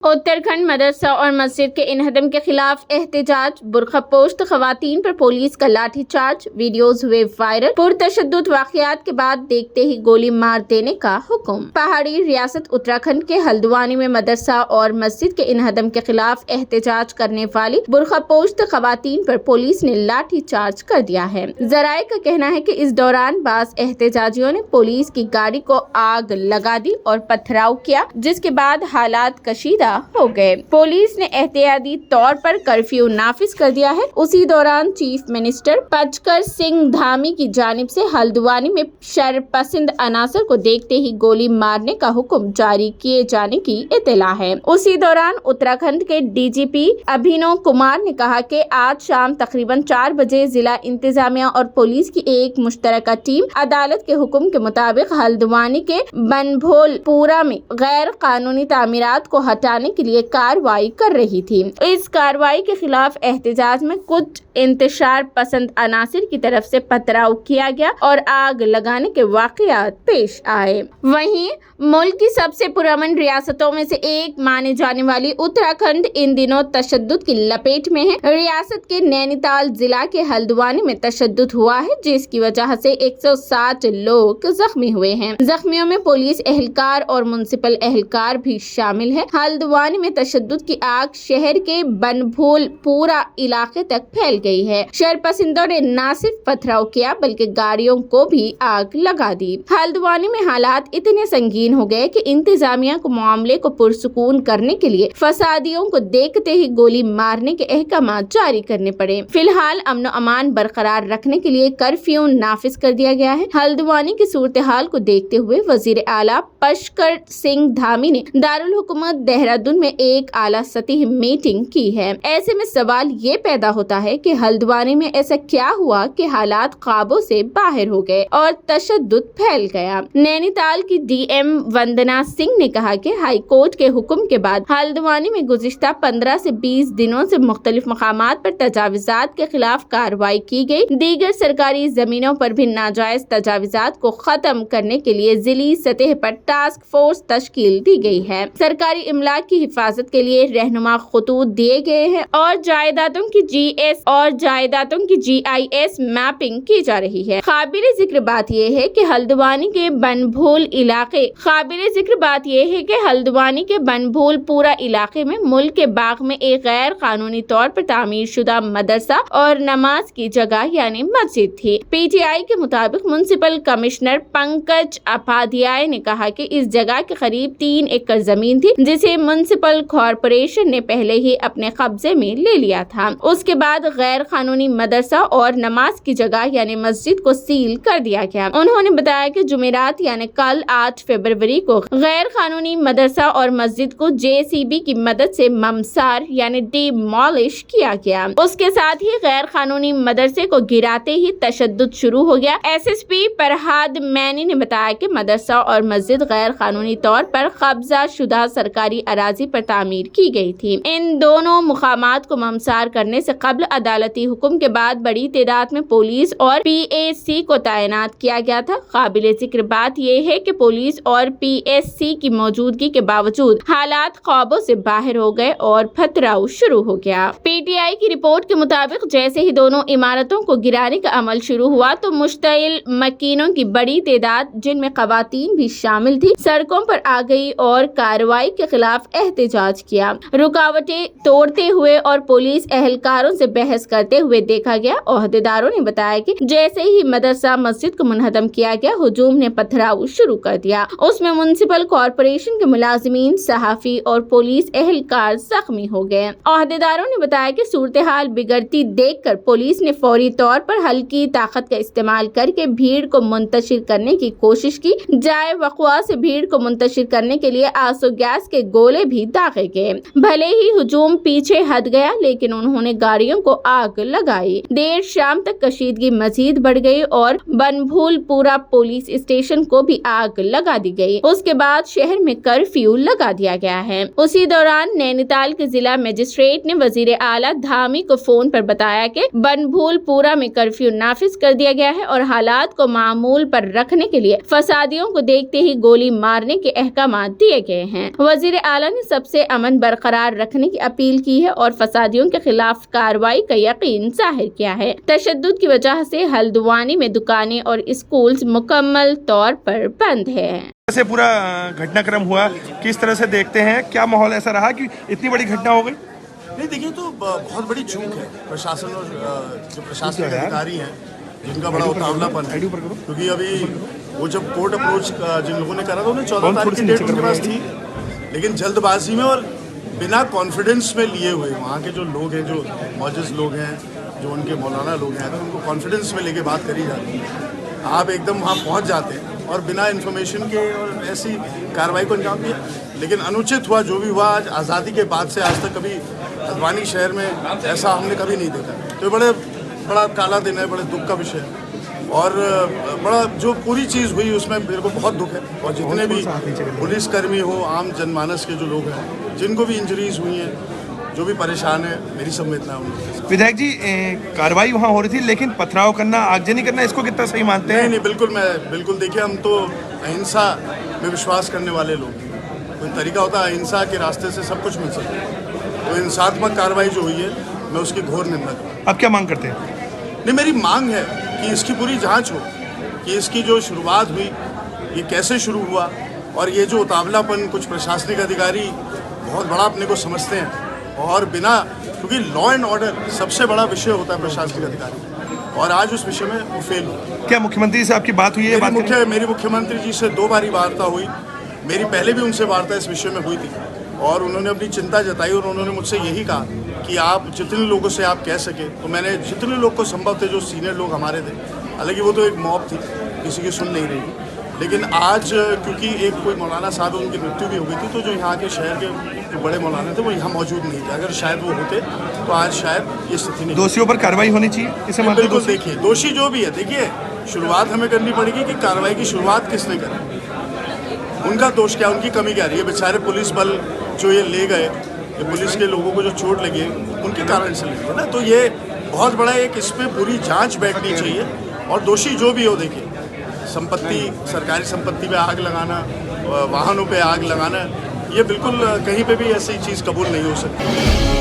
उत्तराखंड मदरसा और मस्जिद के इनहदम के खिलाफ एहतजाज, बुर्का पोस्ट खवातीन पर पुलिस का लाठी चार्ज, वीडियोज हुए वायरल। पुरतशद्दुद वाकयात के बाद देखते ही गोली मार देने का हुक्म। पहाड़ी रियासत उत्तराखंड के हल्द्वानी में मदरसा और मस्जिद के इनहदम के खिलाफ एहतजाज करने वाली बुर्का पोस्ट खवातीन पर पुलिस ने लाठी चार्ज कर दिया है। जराये का कहना है कि इस दौरान बास एहतजाजियों ने पुलिस की गाड़ी को आग लगा दी और पथराव किया, जिसके बाद हालात कशीदा हो गए। पुलिस ने एहतियाती तौर पर कर्फ्यू नाफिज कर दिया है। उसी दौरान चीफ मिनिस्टर पचकर सिंह धामी की जानिब से हल्द्वानी में शरपसंद अनासर को देखते ही गोली मारने का हुक्म जारी किए जाने की इत्तला है। उसी दौरान उत्तराखंड के डीजीपी अभिनव कुमार ने कहा कि आज शाम तकरीबन 4 बजे जिला इंतजामिया और पुलिस की एक मुश्तरका टीम अदालत के हुक्म के मुताबिक हल्द्वानी के बनभोलपुरा में गैर कानूनी तामीरात को हटाने के लिए कार्रवाई कर रही थी। इस कार्रवाई के खिलाफ एहतजाज में कुछ इंतशार पसंद अनासिर की तरफ से पथराव किया गया और आग लगाने के वाकयात पेश आए। वहीं मुल्क की सबसे पुरअमन रियासतों में से एक माने जाने वाली उत्तराखंड इन दिनों तशद्दुद की लपेट में है। रियासत के नैनीताल जिला के हल्द्वानी में तशद्दुद हुआ है, जिसकी वजह से 160 लोग जख्मी हुए हैं। जख्मियों में पुलिस एहलकार और म्युनिसिपल एहलकार भी शामिल है। हल्द्वानी में तशद्दुद की आग शहर के बनभोलपुरा इलाके तक फैल गई है। शरपसंदों ने न सिर्फ पथराव किया बल्कि गाड़ियों को भी आग लगा दी। हल्द्वानी में हालात इतने संगीन हो गए कि इंतजामिया को मामले को पुरसुकून करने के लिए फसादियों को देखते ही गोली मारने के अहकाम जारी करने पड़े। फिलहाल अमन अमान बरकरार रखने के लिए कर्फ्यू नाफिज कर दिया गया है। हल्द्वानी की सूरत हाल को देखते हुए वजीर आला पचकर सिंह धामी ने दारुल हुकूमत देहरादून में एक आला सतही मीटिंग की है। ऐसे में सवाल ये पैदा होता है कि हल्द्वानी में ऐसा क्या हुआ कि हालात काबू से बाहर हो गए और तशद्दुद फैल गया। नैनीताल की डीएम वंदना सिंह ने कहा कि हाई कोर्ट के हुक्म के बाद हल्द्वानी में गुज़िश्ता 15 से 20 दिनों से मुख्तलिफ मकामात पर तजाविजात के खिलाफ कार्रवाई की गई। दीगर सरकारी जमीनों पर भी नाजायज तजाविजात को खत्म करने के लिए जिली सतह पर टास्क फोर्स तश्कील दी गई है। सरकारी इमलाक की हिफाजत के लिए रहनुमा खतूत दिए गए हैं और जायदादों की जीएस और जायदादों की जीआईएस मैपिंग की जा रही है। काबिल जिक्र बात यह है कि हल्द्वानी के बनभोलपुरा इलाके में मुल्क के बाग में एक गैर कानूनी तौर पर तामीर शुदा मदरसा और नमाज की जगह यानी मस्जिद थी। पीटीआई के मुताबिक म्युनिसिपल कमिश्नर पंकज उपाध्याय ने कहा कि इस जगह के करीब 3 एकड़ जमीन थी, जिसे म्युनिसिपल कॉरपोरेशन ने पहले ही अपने कब्जे में ले लिया था। उसके बाद गैर कानूनी मदरसा और नमाज की जगह यानी मस्जिद को सील कर दिया गया। उन्होंने बताया कि जुमेरात यानी कल 8 फरवरी को गैर कानूनी मदरसा और मस्जिद को जेसीबी की मदद से ममसार यानी डिमोलिश किया गया। उसके साथ ही गैर कानूनी मदरसे को गिराते ही तशद्दुद शुरू हो गया। एसएसपी फरहाद मैनी ने बताया कि मदरसा और मस्जिद गैर कानूनी तौर पर कब्जा शुदा सरकारी अराजी पर तामीर की गई थी। इन दोनों मुकामात को ममसार करने से कबल अदालती हुक्म के बाद बड़ी तादाद में पुलिस और पीएससी को तैनात किया गया था। काबिल जिक्र बात यह है कि पुलिस और पीएससी की मौजूदगी के बावजूद हालात काबू से बाहर हो गए और पथराव शुरू हो गया। पीटीआई की रिपोर्ट के मुताबिक जैसे ही दोनों इमारतों को गिराने का अमल शुरू हुआ तो मुश्तइल मकीनों की बड़ी तादाद, जिनमें खवातीन भी शामिल थी, सड़कों पर आ गई और कार्रवाई के खिलाफ एहतजाज किया। रुकावटें तोड़ते हुए और पुलिस एहलकारों से बहस करते हुए देखा गया। ओहदेदारों ने बताया कि जैसे ही मदरसा मस्जिद को मुनहदम किया गया, हुजूम ने पथराव शुरू कर दिया। उसमें म्युनिसिपल कॉरपोरेशन के मुलाजिमीन, सहाफी और पुलिस एहलकार जख्मी हो गए। ओहदेदारों ने बताया कि सूरत हाल बिगड़ती देखकर पुलिस ने फौरी तौर पर हल्की ताकत का इस्तेमाल करके भीड़ को मुंतशिर करने की कोशिश की। जाए वक़्वा से भीड़ को मुंतशिर करने के लिए आंसू गैस के गोले भी दागे गए। भले ही हुजूम पीछे हट गया, लेकिन उन्होंने गाड़ियों को आग लगाई। देर शाम तक कशीदगी मजीद बढ़ गई और बनभोलपुरा पुलिस स्टेशन को भी आग लगा दी गई। उसके बाद शहर में कर्फ्यू लगा दिया गया है। उसी दौरान नैनीताल के जिला मजिस्ट्रेट ने वजीर आला धामी को फोन पर बताया कि बनभोलपुरा में कर्फ्यू नाफिज कर दिया गया है और हालात को मामूल पर रखने के लिए फसादियों को देखते ही गोली मारने के अहकाम दिए गए हैं। वजीर आला نے سب سے امن برقرار رکھنے کی اپیل کی ہے اور فسادیوں کے خلاف کارروائی کا یقین ظاہر کیا ہے۔ تشدد کی وجہ سے ہلدوانی میں دکانیں اور اسکولز مکمل طور پر بند ہیں۔ سے پورا گھٹنا کرم ہوا، کس طرح سے دیکھتے ہیں؟ کیا ماحول ایسا رہا کہ اتنی بڑی گھٹنا ہو گئی؟ نہیں دیکھیے، تو بہت بڑی چوک ہے پرشاسن اور جو پرشاسن کے ادھیکاری ہیں جن کا بڑا اتاولا پن ہے، کیونکہ ابھی وہ جب کورٹ اپروچ جن لوگوں نے کرا تھا انہیں 14 تاریخ کی ڈیٹ ان کے پاس تھی، لیکن جلد بازی میں اور بنا کانفیڈنس میں لیے ہوئے وہاں کے جو لوگ ہیں، جو معزز لوگ ہیں، جو ان کے مولانا لوگ ہیں، ان کو کانفیڈنس میں لے کے بات کری جاتی ہے۔ آپ ایک دم وہاں پہنچ جاتے ہیں اور بنا انفارمیشن کے اور ایسی کارروائی کو انجام دیا، لیکن انوچت ہوا جو بھی ہوا۔ آج آزادی کے بعد سے آج تک کبھی ہلدوانی شہر میں ایسا ہم نے کبھی نہیں دیکھا، تو یہ بڑا کالا دن ہے، بڑے دکھ کا وشے ہے، اور بڑا جو پوری چیز ہوئی اس میں میرے کو بہت دکھ ہے، اور جتنے بھی پولیس کرمی ہو، عام جن مانس کے جو لوگ ہیں جن کو بھی انجریز ہوئی ہیں، جو بھی پریشان ہیں، میری سمویدنا ہے ان کے ساتھ۔ ودھائک جی، کارروائی وہاں ہو رہی تھی لیکن پتھراؤ کرنا، آگجنی کرنا، اس کو کتنا صحیح مانتے ہیں؟ نہیں، بالکل دیکھیے، ہم تو اہنسا میں وشواس کرنے والے لوگ ہیں۔ کوئی طریقہ ہوتا ہے اہنسا کے راستے سے سب کچھ مل سکتا ہے، تو ہنساتمک کارروائی جو ہوئی ہے میں اس کی گھور نندا کروں۔ اب کیا مانگ کرتے ہیں؟ نہیں، میری مانگ ہے کہ اس کی پوری جانچ ہو کہ اس کی جو شروعات ہوئی یہ کیسے شروع ہوا، اور یہ جو اتاولا پن کچھ پرشاسنک ادھیکاری بہت بڑا اپنے کو سمجھتے ہیں، اور بنا، کیونکہ لا اینڈ آرڈر سب سے بڑا وشے ہوتا ہے پرشاسنک ادھیکاری، اور آج اس وشے میں وہ فیل ہوا۔ کیا مکھیہ منتری سے آپ کی بات ہوئی ہے؟ میری مکھیہ منتری جی سے 2 باری وارتا ہوئی، میری پہلے بھی ان سے وارتا اس وشے میں ہوئی تھی، اور انہوں نے اپنی چنتا جتائی، اور انہوں نے مجھ سے یہی کہا کہ آپ جتنے لوگوں سے آپ کہہ سکے، تو میں نے جتنے لوگ کو سمبھو تھے، جو سینئر لوگ ہمارے تھے، حالانکہ وہ تو ایک موب تھی، کسی کی سن نہیں رہی تھی، لیکن آج کیونکہ ایک کوئی مولانا صاحب ان کی مرتیو بھی ہو گئی تھی، تو جو یہاں کے شہر کے جو بڑے مولانا تھے وہ یہاں موجود نہیں تھے، اگر شاید وہ ہوتے تو آج شاید یہ استھتی نہیں۔ دوشیوں پر کارروائی ہونی چاہیے، اسے مانتے ہیں؟ بالکل، دیکھیے دوشی جو بھی ہے، دیکھیے شروعات ہمیں کرنی پڑے گی کہ کارروائی کی شروعات کس نے کری، ان کا دوش کیا، ان کی کمی کیا رہی ہے؟ بیچارے پولیس بل جو یہ لے گئے، یہ پولیس کے لوگوں کو جو چوٹ لگی ہے ان کے کارن سے لگی ہے نا، تو یہ بہت بڑا ایک اس پہ پوری جانچ بیٹھنی چاہیے، اور دوشی جو بھی ہو، دیکھیے سمپتی، سرکاری سمپتی پہ آگ لگانا، واہنوں پہ آگ لگانا، یہ بالکل کہیں پہ بھی ایسی چیز قبول نہیں ہو سکتی۔